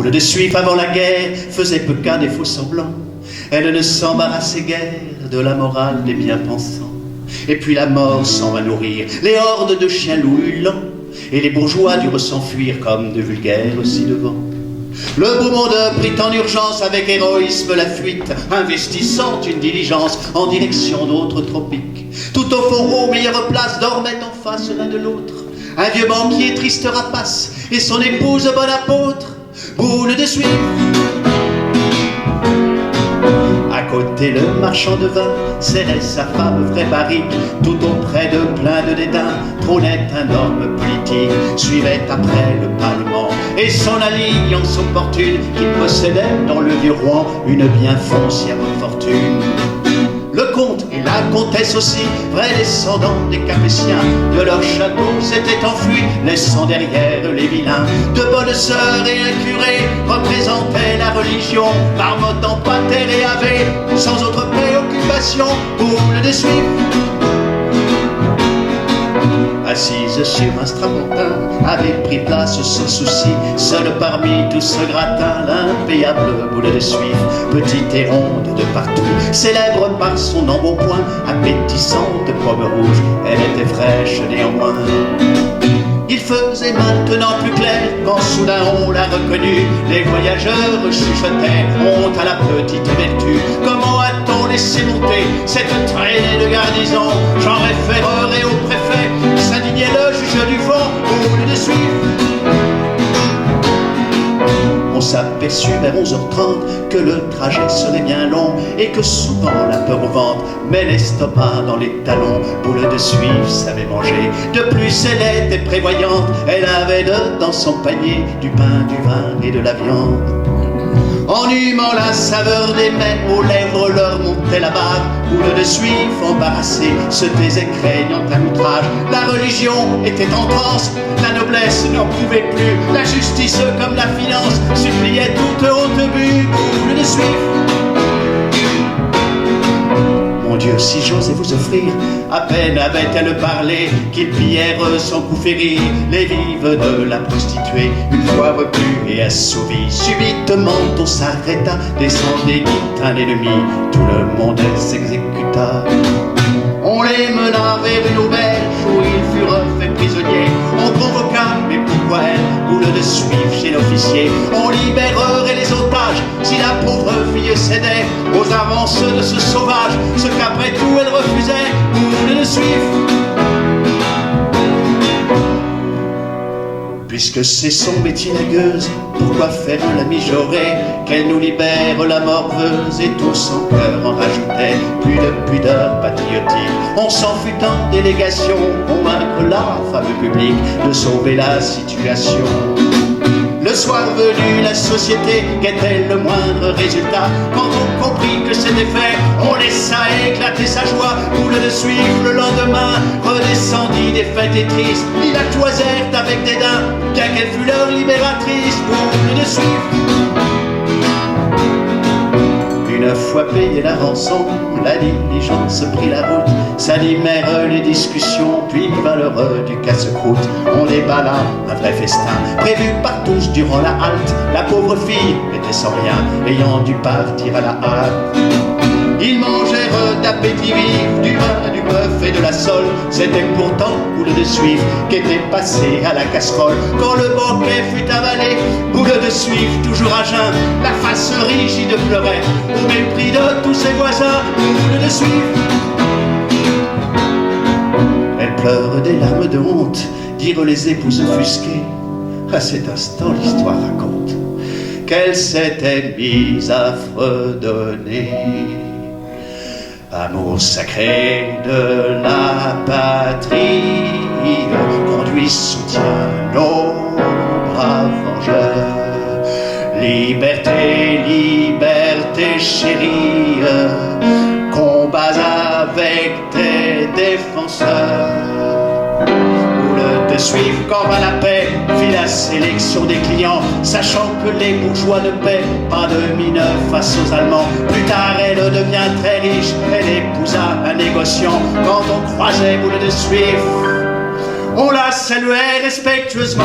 Boule de Suif avant la guerre faisait peu cas des faux semblants. Elle ne s'embarrassait guère de la morale des bien-pensants. Et puis la mort s'en va nourrir les hordes de chiens loups hurlants, et les bourgeois durent s'enfuir comme de vulgaires ci-devant. Le beau monde prit en urgence avec héroïsme la fuite, investissant une diligence en direction d'autres tropiques. Tout au fond, aux meilleures places, dormaient en face l'un de l'autre un vieux banquier triste rapace et son épouse bonne apôtre, Boule de Suif. À côté, le marchand de vin serrait sa femme vraie barrique. Tout auprès de plein de dédain trônait un homme politique. Suivait après le Parlement et son alliance opportune, qui possédait dans le vieux Rouen une bien foncière fortune. Le comte et la comtesse aussi, vrais descendants des Capétiens, de leur château s'étaient enfuis, laissant derrière les vilains. De bonnes sœurs et un curé représentaient la religion, marmottant pater et ave, sans autre préoccupation, Boule de Suif. Assise sur un strapontin, avait pris place sans souci, seule parmi tout ce gratin, l'impayable Boule de Suif. Petite et ronde de partout, célèbre par son embonpoint, appétissante pomme rouge, elle était fraîche néanmoins. Il faisait maintenant plus clair quand soudain on l'a reconnue. Les voyageurs chuchotaient, honte à la petite vertu. Comment a-t-on laissé monter cette traînée de garnison? J'en référerai au préfet, s'indignait le juge du fond, Boule de Suif. On s'aperçut vers 11h30 que le trajet serait bien long et que souvent la peur au ventre met l'estomac dans les talons. Boule de Suif savait manger, de plus elle était prévoyante. Elle avait dans son panier du pain, du vin et de la viande. En humant la saveur des mets, aux lèvres leur montait la barbe. Boule de Suif, embarrassée, se taisait craignant un outrage. La religion était en transe, la noblesse n'en pouvait plus. La justice comme la finance suppliait toute haute vue. Boule de Suif. Mon Dieu, si j'osais vous offrir, à peine avait-elle parlé, qu'ils pillèrent sans coup férir les vives de la prostituée. Une fois repus et assouvi, subitement on s'arrêta, descendait dit un ennemi, tout le monde s'exécuta. On les mena vers une auberge où ils furent faits prisonniers. On convoqua, mais pourquoi elle, Boule de Suif chez l'officier? On libérerait les otages si la pauvre fille cédait aux avances de ce sauvage, ce qu'après tout elle refusait, Boule de Suif. Puisque c'est son métier la gueuse, pourquoi faire la mijaurée? Qu'elle nous libère la morveuse, et tout son cœur en rajoutait. Plus de pudeur patriotique, on s'en fut en délégation, convaincre la femme publique de sauver la situation. Le soir venu, la société guettait le moindre résultat. Quand on comprit que c'était fait, on laissa éclater sa joie. Boule de Suif le lendemain redescendit défaite et triste. Ils la toisèrent avec dédain, bien qu'elle fût leur libératrice. Boule de Suif. Une fois payée la rançon, la diligence prit la route. S'animèrent les discussions, puis vint l'heure du casse-croûte. On déballa un vrai festin, prévu par tous durant la halte. La pauvre fille était sans rien, ayant dû partir à la hâte. Ils mangèrent d'appétit vif, du vin, du bœuf et de la sole. C'était pourtant Boule de Suif qui était passée à la casserole. Quand le banquet fut avalé, Boule de Suif, toujours à jeun, la face rigide pleurait, au mépris de tous ses voisins. Boule de Suif. Elle pleure des larmes de honte, dirent les épouses offusquées. À cet instant, l'histoire raconte qu'elle s'était mise à fredonner. Amour sacré de la patrie, conduit, soutient nos braves vengeurs. Liberté, liberté chérie, combats avec tes défenseurs. Boule de Suif, quand va la paix, fit la sélection des clients, sachant que les bourgeois ne paient pas de mine face aux Allemands. Plus tard, elle devient très riche, elle épousa un négociant. Quand on croisait Boule de Suif, on la saluait respectueusement.